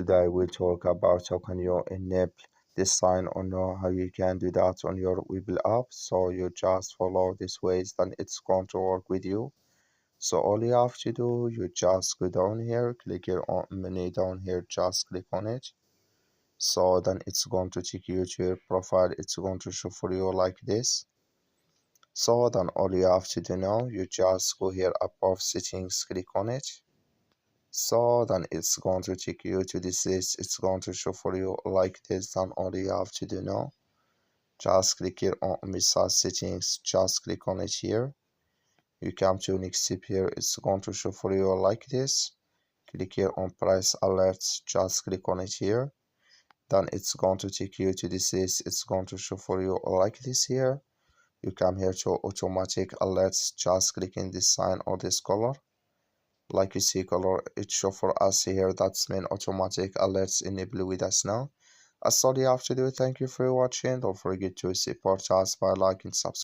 Today we talk about how can you enable this sign or know how you can do that on your Webull app. So you just follow these ways, then it's going to work with you. So all you have to do, you just go down here, click here on menu down here, just click on it. So then it's going to take you to your profile. It's going to show for you like this. So then all you have to do now, you just go here above settings, click on it. So then it's going to take you to this list. It's going to show for you like this. Then all you have to do now, just click here on message settings, just click on it here. You come to next step here, it's going to show for you like this. Click here on price alerts, just click on it here. Then it's going to take you to this list. It's going to show for you like this here. You come here to automatic alerts, just click in this sign or this color. Like you see color, it show for us here. That's mean automatic alerts enable with us now. That's all you have to do. Thank you for watching. Don't forget to support us by liking, subscribe.